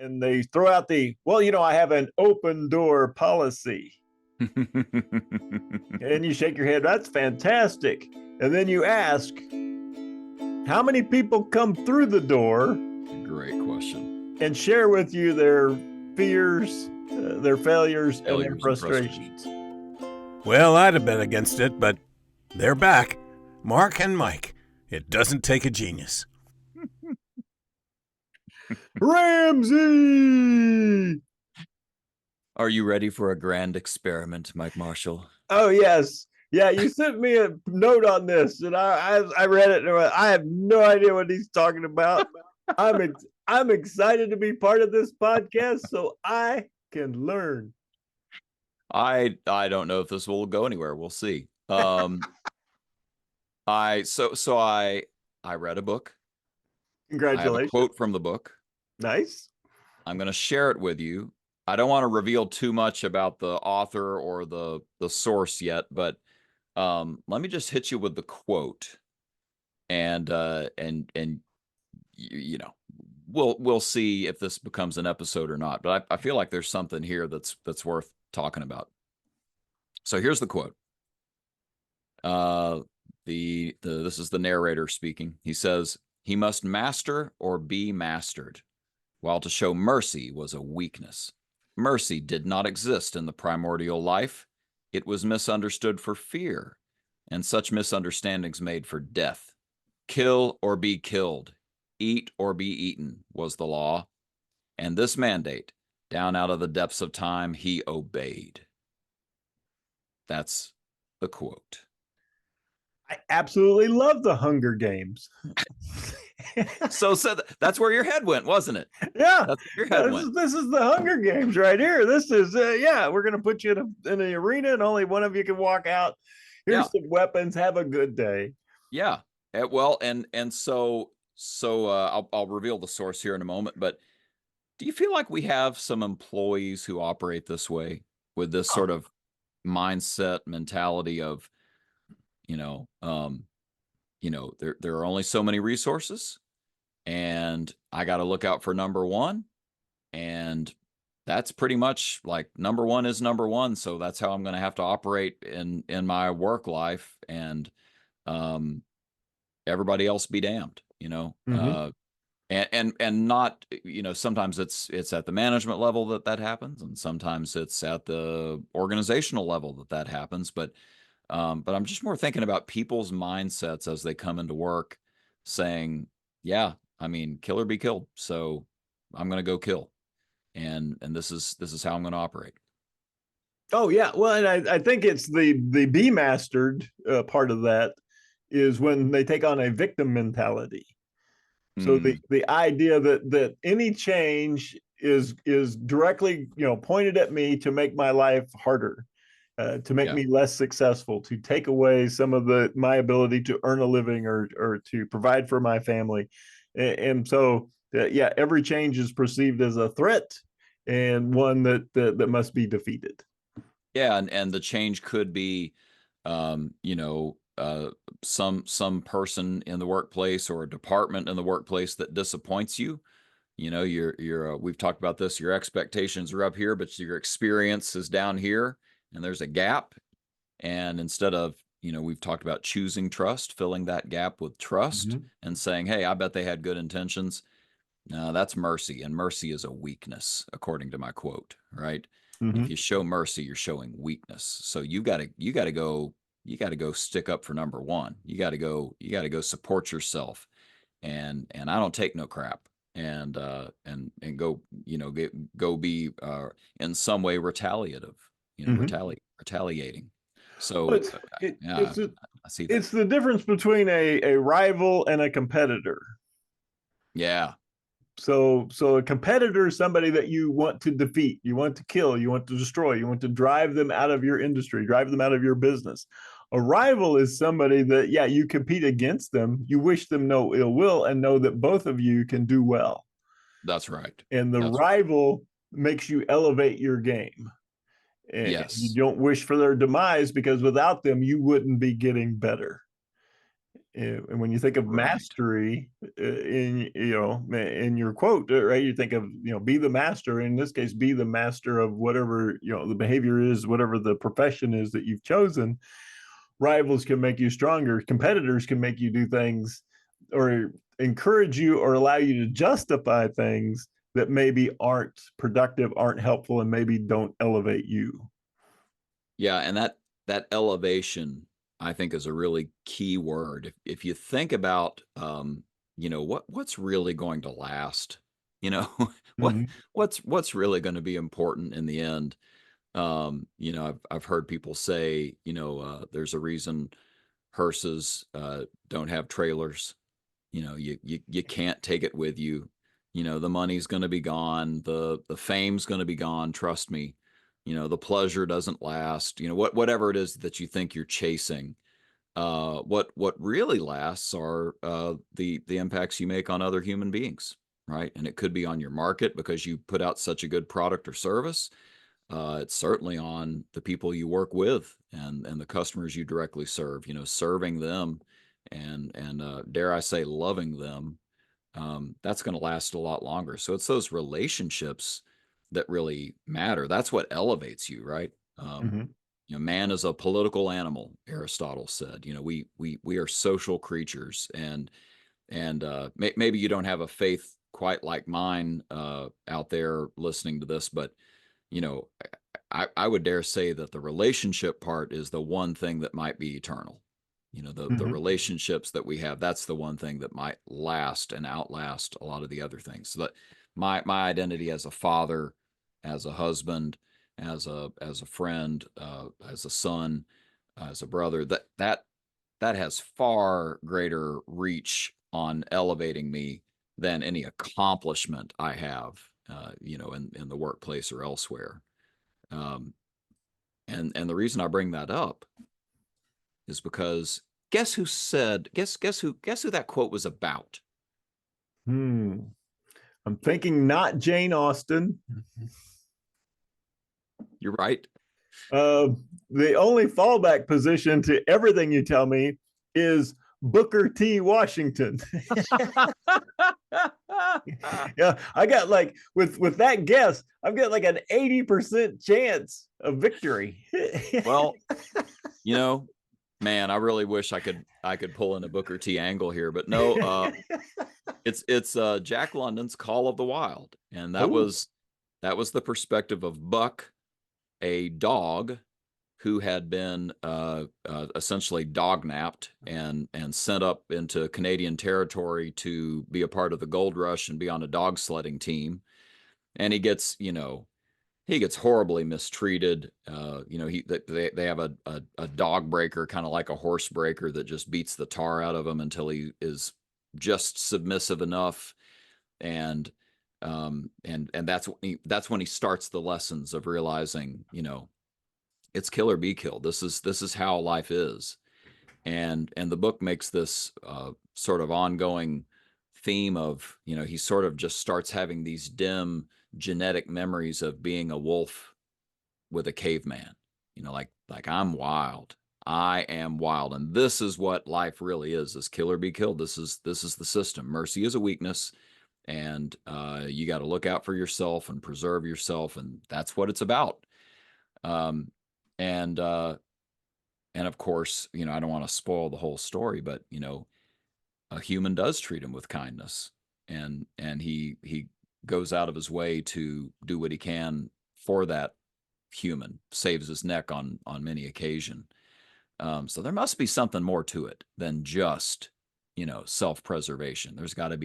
and they throw out I have an open door policy. And you shake your head, that's fantastic. And then you ask, how many people come through the door? Great question. And share with you their fears, their failures and their frustrations. Well, I'd have been against it, but they're back. Mark and Mike. It doesn't take a genius. Ramsey! Are you ready for a grand experiment, Mike Marshall? Oh, yes. Yeah, you sent me a note on this, and I read it, and I have no idea what he's talking about. I'm excited to be part of this podcast so I can learn. I don't know if this will go anywhere. We'll see. I read a book. Congratulations. I have a quote from the book. Nice. I'm going to share it with you. I don't want to reveal too much about the author or the source yet, but let me just hit you with the quote, and you know, we'll see if this becomes an episode or not. But I feel like there's something here that's worth talking about. So here's the quote. This is the narrator speaking. He says, "He must master or be mastered, while to show mercy was a weakness. Mercy did not exist in the primordial life. It was misunderstood for fear, and such misunderstandings made for death. Kill or be killed, eat or be eaten was the law. And this mandate, down out of the depths of time, he obeyed." That's the quote. I absolutely love the Hunger Games. So that's where your head went, wasn't it? Yeah, that's where your head went. This is the Hunger Games right here. This is we're gonna put you in the arena, and only one of you can walk out. Here's some weapons. Have a good day. Yeah. Well, and so I'll reveal the source here in a moment. But do you feel like we have some employees who operate this way, with this sort of mindset mentality of, there are only so many resources, and I got to look out for number one, and that's pretty much like number one is number one, so that's how I'm going to have to operate in my work life, and everybody else be damned, Mm-hmm. And not, sometimes it's at the management level that happens, and sometimes it's at the organizational level that happens, but I'm just more thinking about people's mindsets as they come into work, saying, yeah, I mean, kill or be killed. So I'm going to go kill. And this is how I'm going to operate. Oh yeah. Well, and I think it's the be mastered part of that is when they take on a victim mentality. So the idea that any change is directly, pointed at me to make my life harder. To make me less successful, to take away some of my ability to earn a living or to provide for my family. And so, every change is perceived as a threat and one that must be defeated. Yeah, and the change could be, some person in the workplace or a department in the workplace that disappoints you. We've talked about this. Your expectations are up here, but your experience is down here. And there's a gap. And instead of, we've talked about choosing trust, filling that gap with trust, and saying, hey, I bet they had good intentions. No, that's mercy. And mercy is a weakness, according to my quote, right? If you show mercy, you're showing weakness. So you got to go stick up for number one. You got to go support yourself. And I don't take no crap. And go, go be in some way retaliative. Retaliating. So I see that. It's the difference between a rival and a competitor. Yeah. So a competitor is somebody that you want to defeat, you want to kill, you want to destroy, you want to drive them out of your industry, drive them out of your business. A rival is somebody that, you compete against them, you wish them no ill will, and know that both of you can do well. That's right. And the rival makes you elevate your game. And yes. You don't wish for their demise, because without them, you wouldn't be getting better. And when you think of Right. mastery in your quote, right, you think of, be the master. In this case, be the master of whatever, the behavior is, whatever the profession is that you've chosen. Rivals can make you stronger. Competitors can make you do things or encourage you or allow you to justify things that maybe aren't productive, aren't helpful, and maybe don't elevate you. Yeah, and that elevation, I think, is a really key word. If you think about, what's really going to last, you know, what Mm-hmm. what's really going to be important in the end. I've heard people say, there's a reason hearses don't have trailers. You can't take it with you. The money's going to be gone, the fame's going to be gone, trust me. The pleasure doesn't last. Whatever it is that you think you're chasing. What really lasts are the impacts you make on other human beings, right? And it could be on your market because you put out such a good product or service. It's certainly on the people you work with and the customers you directly serve. Serving them and dare I say, loving them. That's going to last a lot longer. So it's those relationships that really matter. That's what elevates you, right? Mm-hmm. Man is a political animal, Aristotle said. We are social creatures, and maybe you don't have a faith quite like mine out there listening to this, but you know, I would dare say that the relationship part is the one thing that might be eternal. The Mm-hmm. relationships that we have, that's the one thing that might last and outlast a lot of the other things. So that my identity as a father, as a husband, as a friend, as a son, as a brother, that has far greater reach on elevating me than any accomplishment I have, in the workplace or elsewhere. Um, and the reason I bring that up is because guess who that quote was about? Hmm. I'm thinking not Jane Austen. You're right. Uh, the only fallback position to everything you tell me is Booker T. Washington. Yeah, I got like with that guess, I've got like an 80% chance of victory. Well, man, I really wish I could pull in a Booker T angle here, but no, it's Jack London's Call of the Wild, and that Oh. was the perspective of Buck, a dog who had been essentially dognapped and sent up into Canadian territory to be a part of the gold rush and be on a dog sledding team. And he gets horribly mistreated. They have a dog breaker, kind of like a horse breaker, that just beats the tar out of him until he is just submissive enough. And that's when he starts the lessons of realizing, it's kill or be killed. This is how life is. And the book makes this sort of ongoing theme of, he sort of just starts having these dim genetic memories of being a wolf with a caveman. Like I'm wild. I am wild, and this is what life really is kill or be killed. This is the system. Mercy is a weakness, and you got to look out for yourself and preserve yourself, and that's what it's about. Um, and of course, I don't want to spoil the whole story, but a human does treat him with kindness, and he goes out of his way to do what he can for that human, saves his neck on many occasion. So there must be something more to it than just self-preservation. There's got to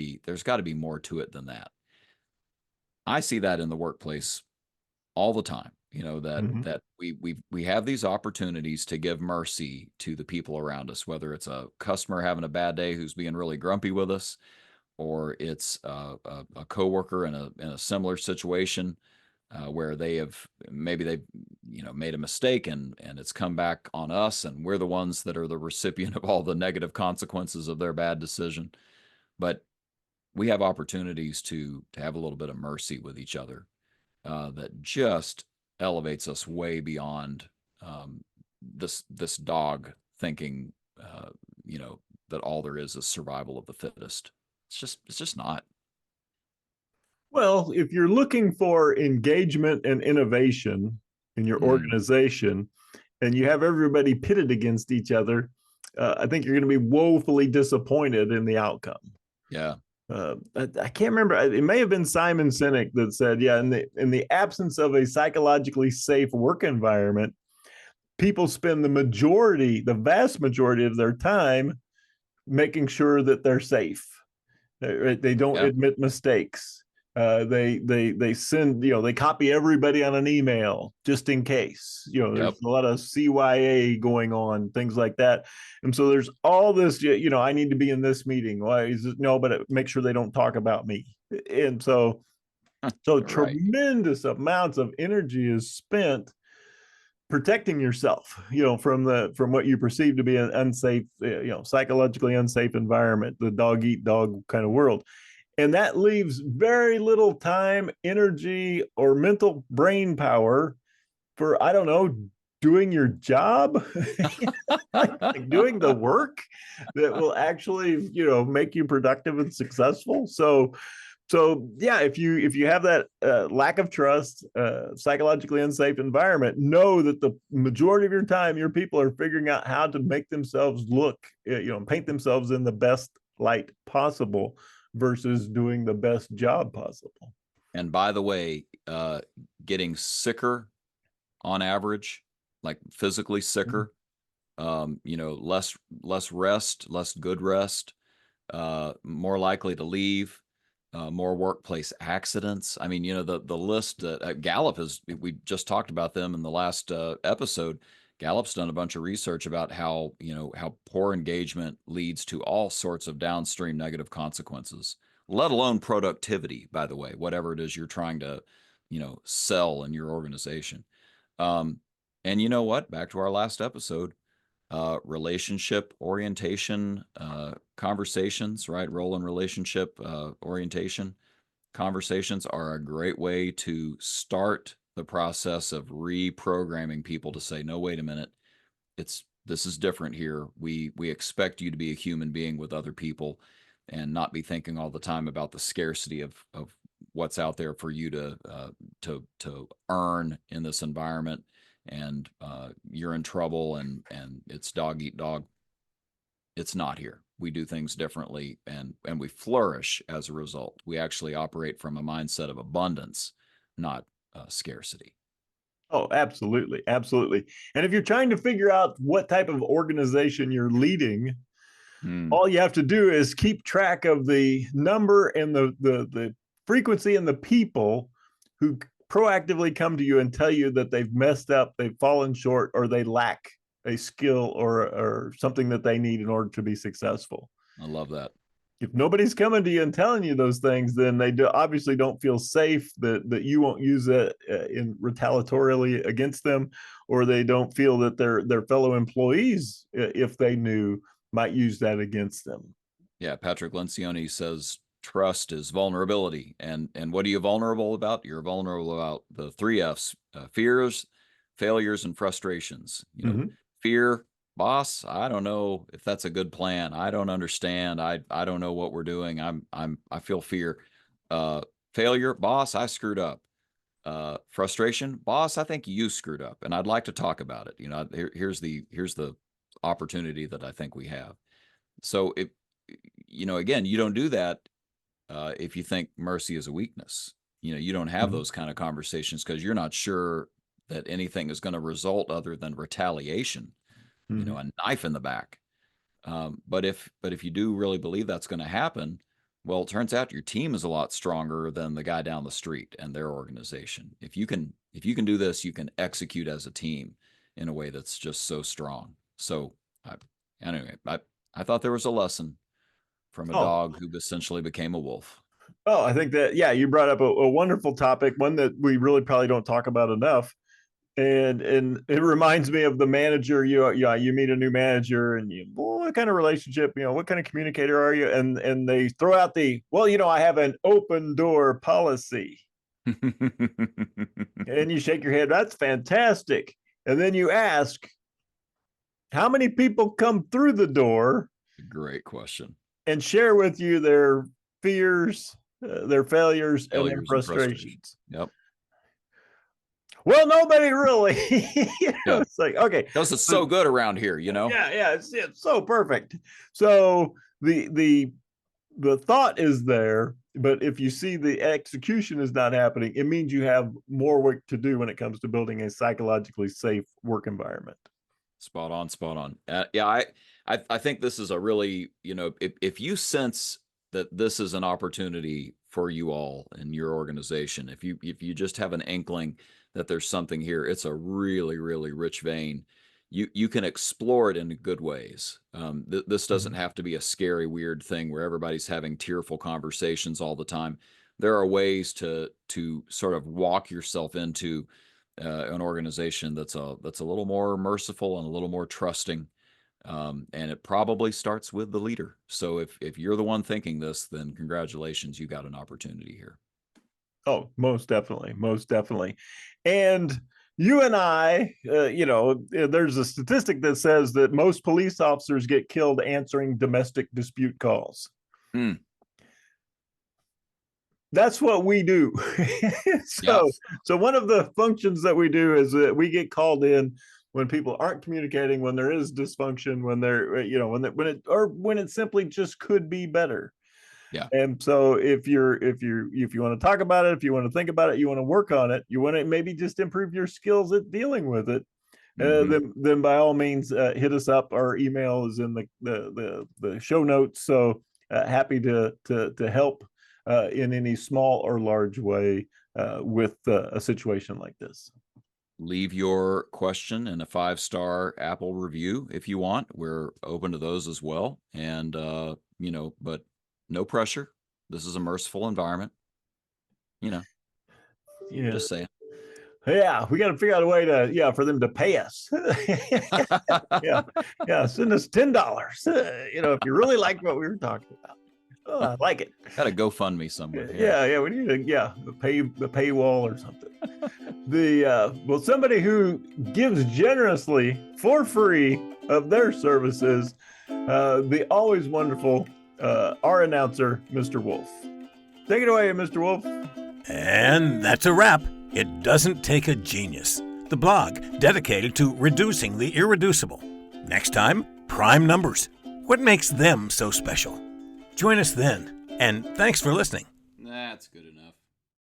be more to it than that. I see that in the workplace all the time. That Mhm. that we have these opportunities to give mercy to the people around us, whether it's a customer having a bad day who's being really grumpy with us, or it's a coworker in a similar situation where maybe they've made a mistake and it's come back on us, and we're the ones that are the recipient of all the negative consequences of their bad decision. But we have opportunities to have a little bit of mercy with each other that just elevates us way beyond this dog thinking, that all there is survival of the fittest. It's just not. Well, if you're looking for engagement and innovation in your organization, and you have everybody pitted against each other, I think you're going to be woefully disappointed in the outcome. Yeah. I can't remember. It may have been Simon Sinek that said, "Yeah, in the absence of a psychologically safe work environment, people spend the vast majority of their time making sure that they're safe. They don't admit mistakes. They send, they copy everybody on an email just in case. There's a lot of CYA going on, things like that. And so there's all this, I need to be in this meeting. Why is it? No, but make sure they don't talk about me. And so Right. Tremendous amounts of energy is spent protecting yourself, from what you perceive to be an unsafe, psychologically unsafe environment, the dog eat dog kind of world. And that leaves very little time, energy, or mental brain power for, I don't know, doing your job, like doing the work that will actually, make you productive and successful. So yeah, if you have that lack of trust, psychologically unsafe environment, know that the majority of your time, your people are figuring out how to make themselves look, paint themselves in the best light possible versus doing the best job possible. And by the way, getting sicker on average, like physically sicker, less rest, less good rest, more likely to leave. More workplace accidents. I mean, the list that Gallup we just talked about them in the last episode. Gallup's done a bunch of research about how poor engagement leads to all sorts of downstream negative consequences, let alone productivity, by the way, whatever it is you're trying to, sell in your organization. And you know what? Back to our last episode, relationship orientation conversations, right? Role and relationship orientation conversations are a great way to start the process of reprogramming people to say, no, wait a minute, this is different here. We expect you to be a human being with other people and not be thinking all the time about the scarcity of what's out there for you to earn in this environment. And you're in trouble, and it's dog eat dog. It's not here. We do things differently, and we flourish as a result. We actually operate from a mindset of abundance, not scarcity. Oh, absolutely. Absolutely. And if you're trying to figure out what type of organization you're leading, all you have to do is keep track of the number and the frequency and the people who proactively come to you and tell you that they've messed up, they've fallen short, or they lack a skill or something that they need in order to be successful. I love that. If nobody's coming to you and telling you those things, then they obviously don't feel safe that you won't use it in retaliatorily against them, or they don't feel that their fellow employees, if they knew, might use that against them. Yeah, Patrick Lencioni says trust is vulnerability. And what are you vulnerable about? You're vulnerable about the 3 F's: fears, failures, and frustrations. Fear, boss, I don't know if that's a good plan. I don't understand. I don't know what we're doing. I feel fear. Failure, boss, I screwed up. Frustration, boss, I think you screwed up, and I'd like to talk about it. Here's the opportunity that I think we have. So again, you don't do that if you think mercy is a weakness. You don't have those kind of conversations because you're not sure that anything is going to result other than retaliation, a knife in the back. But if you do really believe that's going to happen, well, it turns out your team is a lot stronger than the guy down the street and their organization. If you can do this, you can execute as a team in a way that's just so strong. So anyway, I thought there was a lesson from a dog who essentially became a wolf. Oh, I think that, yeah, you brought up a wonderful topic, one that we really probably don't talk about enough. And it reminds me of the manager. You meet a new manager, and what kind of relationship, what kind of communicator are you? And they throw out I have an open door policy. And you shake your head, that's fantastic. And then you ask, how many people come through the door Great question. and share with you their fears, their failures, and their Failures and frustrations. Yep. Well, nobody really. Yeah. It's like, okay, Because it's so good around here, yeah, it's so perfect. So the thought is there, but if you see the execution is not happening, it means you have more work to do when it comes to building a psychologically safe work environment. Spot on, spot on. Yeah, I think this is a really, if you sense that this is an opportunity for you all in your organization, if you just have an inkling that there's something here, it's a really, really rich vein. You can explore it in good ways. This doesn't have to be a scary, weird thing where everybody's having tearful conversations all the time. There are ways to sort of walk yourself into an organization that's a little more merciful and a little more trusting. And it probably starts with the leader. So if you're the one thinking this, then congratulations, you got an opportunity here. Oh, most definitely, most definitely. And you and I, there's a statistic that says that most police officers get killed answering domestic dispute calls. That's what we do. So one of the functions that we do is that we get called in when people aren't communicating, when there is dysfunction, when they're, when it simply just could be better. Yeah. And so if you want to talk about it, if you want to think about it, you want to work on it, you want to maybe just improve your skills at dealing with it, then by all means hit us up. Our email is in the show notes. So happy to help in any small or large way with a situation like this. Leave your question in a 5-star Apple review if you want. We're open to those as well. And but no pressure. This is a merciful environment. Yeah. Just saying. Yeah, we got to figure out a way to for them to pay us. Yeah, send us $10. If you really like what we were talking about. Oh, I like it. Got to GoFundMe somewhere. Yeah, we need the paywall or something. Somebody who gives generously for free of their services, the always wonderful our announcer, Mr. Wolf. Take it away, Mr. Wolf. And that's a wrap. It doesn't take a genius. The blog dedicated to reducing the irreducible. Next time, prime numbers. What makes them so special? Join us then, and thanks for listening. That's good enough.